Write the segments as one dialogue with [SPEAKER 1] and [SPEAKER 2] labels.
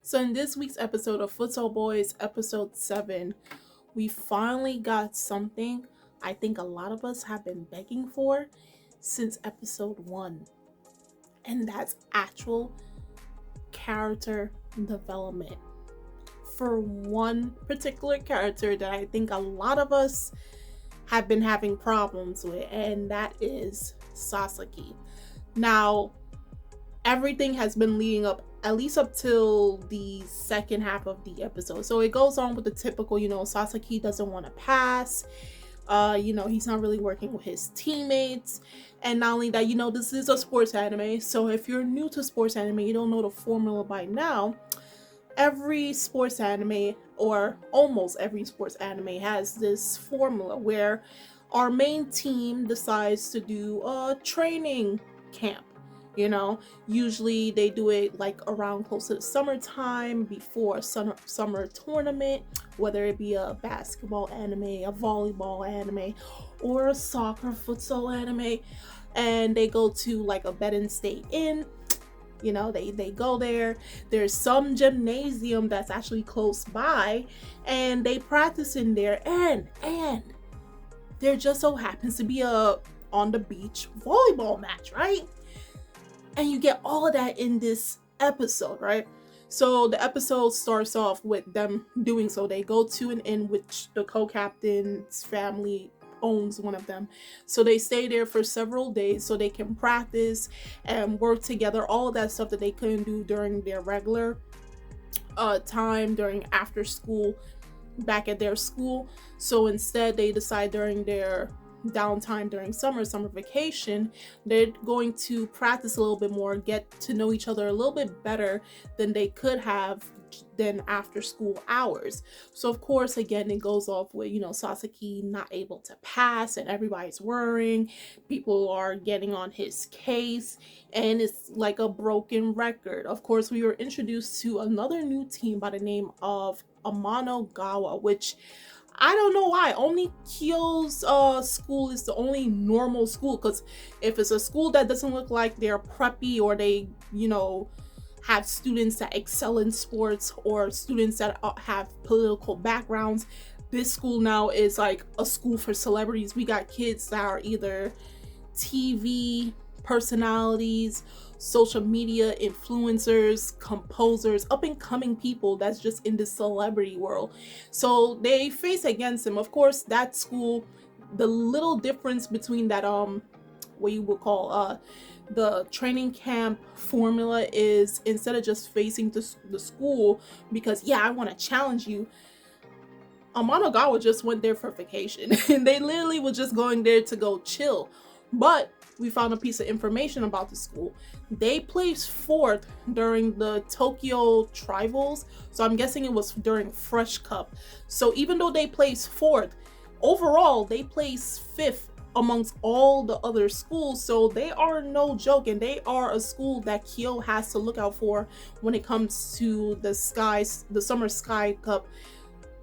[SPEAKER 1] So in this week's episode of Futsal Boys, episode 7, we finally got something I think a lot of us have been begging for since episode 1. And that's actual character development for one particular character that I think a lot of us have been having problems with, and that is Sasuke. Now, everything has been leading up at least up till the second half of the episode. So it goes on with the typical, Sasuke doesn't want to pass. He's not really working with his teammates. And not only that, this is a sports anime. So if you're new to sports anime, you don't know the formula by now. Every sports anime, or almost every sports anime, has this formula where our main team decides to do a training camp. Usually they do it like around close to the summertime before a summer tournament, whether it be a basketball anime, a volleyball anime, or a soccer futsal anime. And they go to like a bed and stay in. They go there. There's some gymnasium that's actually close by, and they practice in there. And there just so happens to be a on the beach volleyball match, right? And you get all of that in this episode, right? So the episode starts off with them doing so. They go to an inn which the co-captain's family owns one of them. So they stay there for several days so they can practice and work together, all of that stuff that they couldn't do during their regular time during after school back at their school. So instead they decide during their downtime during summer vacation, they're going to practice a little bit more, get to know each other a little bit better than they could have than after school hours. So of course, again, it goes off with Sasuke not able to pass, and everybody's worrying, people are getting on his case, and it's like a broken record. Of course, we were introduced to another new team by the name of Amano-gawa, which I don't know why. Only Kyo's school is the only normal school, because if it's a school that doesn't look like they're preppy, or they, have students that excel in sports, or students that have political backgrounds, this school now is like a school for celebrities. We got kids that are either TV personalities, social media influencers, composers, up and coming people that's just in the celebrity world. So they face against him. Of course, that school, the little difference between that what you would call the training camp formula is, instead of just facing the school because I want to challenge you, Amano-gawa just went there for vacation and they literally were just going there to go chill. But we found a piece of information about the school. They placed 4th during the Tokyo Trivals, so I'm guessing it was during Fresh Cup. So even though they placed 4th, overall they placed 5th amongst all the other schools. So they are no joke, and they are a school that Kyo has to look out for when it comes to the Summer Sky Cup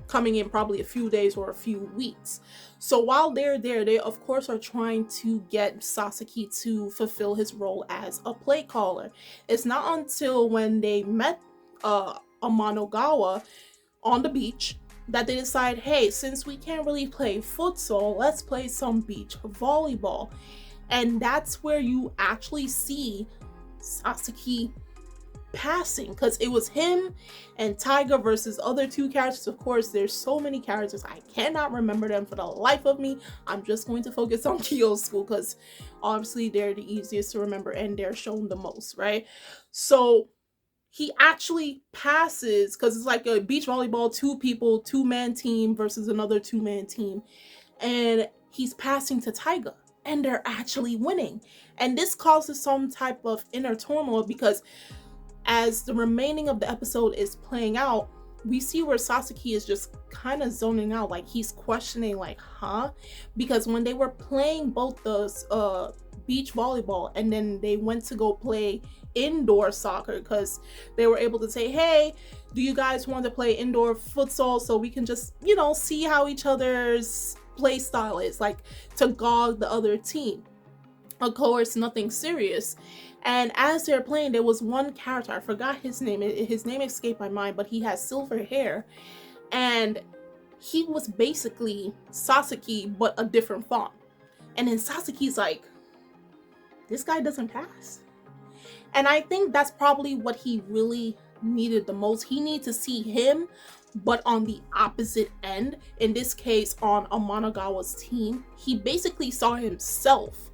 [SPEAKER 1] coming in probably a few days or a few weeks. So while they're there, they of course are trying to get Sasuke to fulfill his role as a play caller. It's not until when they met Amano-gawa on the beach that they decide, hey, since we can't really play futsal, let's play some beach volleyball. And that's where you actually see Sasuke passing, because it was him and Taiga versus other 2 characters. Of course, there's so many characters I cannot remember them for the life of me. I'm just going to focus on Kyo's school because obviously they're the easiest to remember and they're shown the most, right? So he actually passes, because it's like a beach volleyball, 2 people, 2-man team versus another 2-man team, and he's passing to Taiga and they're actually winning. And this causes some type of inner turmoil, because as the remaining of the episode is playing out, we see where Sasuke is just kind of zoning out, like he's questioning, like, because when they were playing both the beach volleyball and then they went to go play indoor soccer, because they were able to say, hey, do you guys want to play indoor futsal so we can just see how each other's play style is, like to gog the other team. Of course, nothing serious. And as they're playing, there was one character, I forgot his name. His name escaped my mind, but he has silver hair. And he was basically Sasuke, but a different font. And then Sasuke's like, this guy doesn't pass. And I think that's probably what he really needed the most. He needed to see him, but on the opposite end. In this case, on Amanagawa's team, he basically saw himself.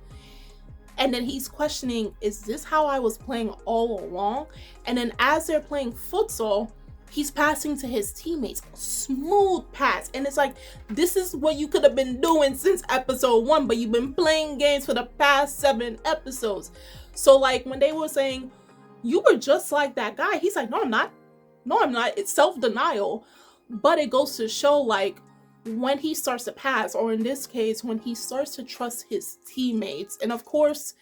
[SPEAKER 1] And then he's questioning, is this how I was playing all along? And then as they're playing futsal, he's passing to his teammates. Smooth pass. And it's like, this is what you could have been doing since episode 1, but you've been playing games for the past 7 episodes. So like when they were saying, you were just like that guy, he's like, no, I'm not. No, I'm not. It's self-denial. But it goes to show, like, when he starts to pass, or in this case, when he starts to trust his teammates. And of course,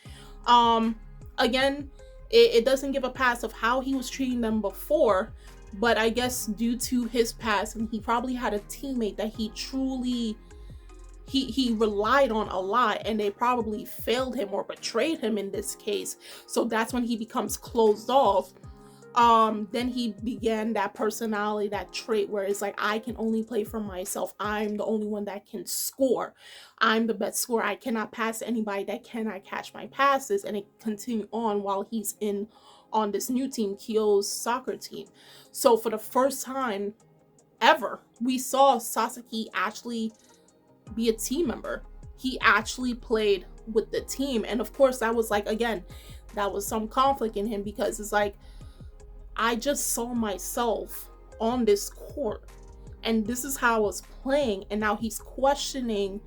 [SPEAKER 1] again, it doesn't give a pass of how he was treating them before, but I guess due to his past, and he probably had a teammate that he truly he relied on a lot, and they probably failed him or betrayed him in this case. So that's when he becomes closed off. Then he began that personality, that trait where it's like, I can only play for myself. I'm the only one that can score. I'm the best scorer. I cannot pass to anybody that cannot catch my passes. And it continued on while he's on this new team, Kyo's soccer team. So for the first time ever, we saw Sasuke actually be a team member. He actually played with the team. And of course, that was like, again, that was some conflict in him, because it's like, I just saw myself on this court and this is how I was playing. And now he's questioning,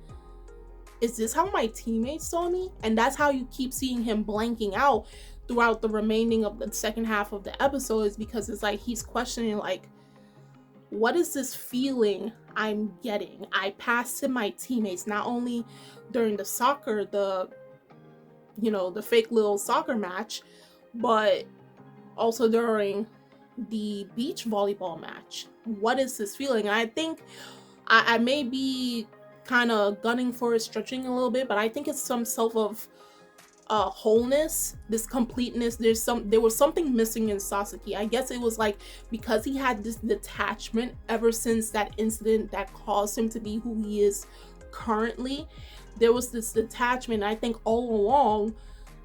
[SPEAKER 1] is this how my teammates saw me? And that's how you keep seeing him blanking out throughout the remaining of the second half of the episode, is because it's like he's questioning, like, what is this feeling I'm getting? I passed to my teammates, not only during the soccer, the fake little soccer match, but also during the beach volleyball match. What is this feeling? And I think I may be kind of gunning for it, stretching a little bit, but I think it's some self of wholeness, this completeness. There was something missing in Sasuke. I guess it was like, because he had this detachment ever since that incident that caused him to be who he is currently. There was this detachment. I think all along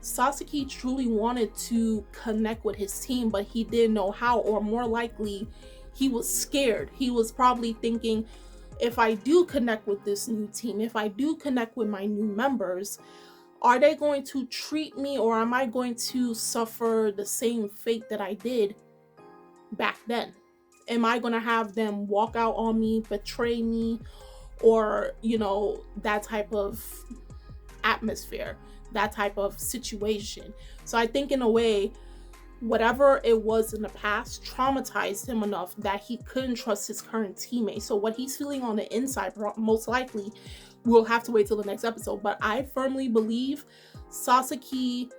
[SPEAKER 1] Sasuke truly wanted to connect with his team, but he didn't know how, or more likely he was scared. He was probably thinking, if I do connect with this new team, if I do connect with my new members, are they going to treat me, or am I going to suffer the same fate that I did back then? Am I going to have them walk out on me, betray me, or, that type of atmosphere, that type of situation? So I think in a way, whatever it was in the past traumatized him enough that he couldn't trust his current teammates. So what he's feeling on the inside, most likely, we'll have to wait till the next episode. But I firmly believe Sasuke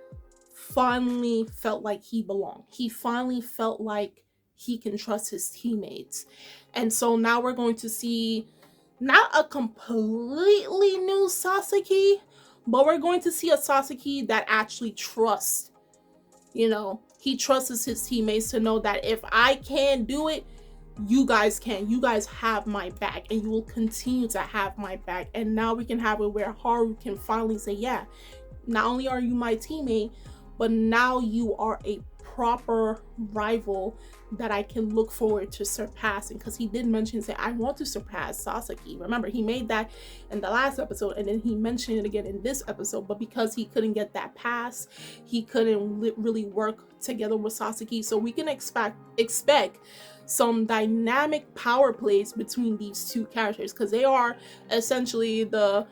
[SPEAKER 1] finally felt like he belonged. He finally felt like he can trust his teammates. And so now we're going to see not a completely new Sasuke, but we're going to see a Sasuke that actually trusts. He trusts his teammates to know that if I can do it, you guys can. You guys have my back, and you will continue to have my back. And now we can have it where Haru can finally say, yeah, not only are you my teammate, but now you are a proper rival that I can look forward to surpassing. Because he did mention, say, I want to surpass Sasuke. Remember, he made that in the last episode, and then he mentioned it again in this episode. But because he couldn't get that pass, he couldn't really work together with Sasuke. So we can expect some dynamic power plays between these two characters, because they are essentially the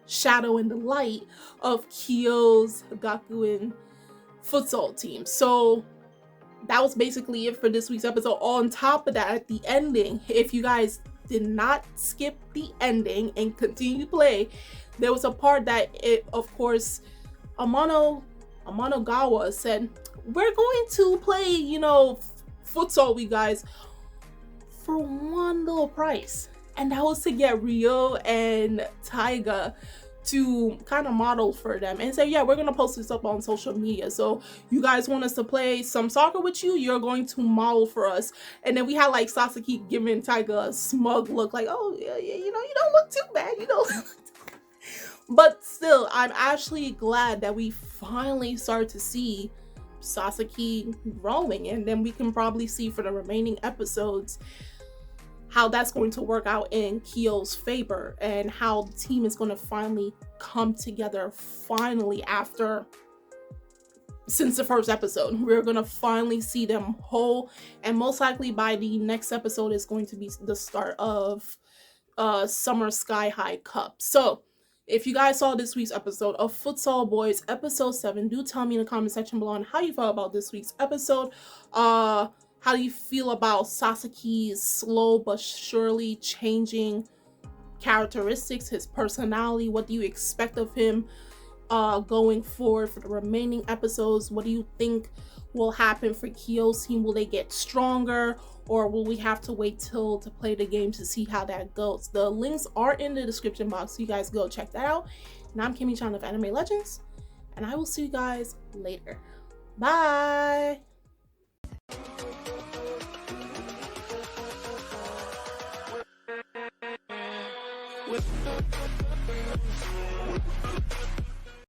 [SPEAKER 1] shadow and the light of Kyo's Gakuen futsal team. So that was basically it for this week's episode. On top of that, at the ending, if you guys did not skip the ending and continue to play, there was a part that of course, Amanagawa said, we're going to play, futsal, we guys, for one little price. And that was to get Ryo and Taiga to kind of model for them and say, yeah, we're going to post this up on social media. So you guys want us to play some soccer with you, you're going to model for us. And then we had like Sasuke giving Tiger a smug look, like, oh, yeah, you know, you don't look too bad, you know. But still, I'm actually glad that we finally start to see Sasuke growing, and then we can probably see for the remaining episodes how that's going to work out in Kyo's favor, and how the team is going to finally come together since the first episode. We're going to finally see them whole, and most likely by the next episode is going to be the start of Summer Sky High Cup. So if you guys saw this week's episode of Futsal Boys episode 7, do tell me in the comment section below on how you felt about this week's episode. How do you feel about Sasuke's slow but surely changing characteristics, his personality? What do you expect of him going forward for the remaining episodes? What do you think will happen for Kyo's team? Will they get stronger, or will we have to wait till to play the game to see how that goes? The links are in the description box, so you guys go check that out. And I'm Kimmy Chan of Anime Legends, and I will see you guys later. Bye! With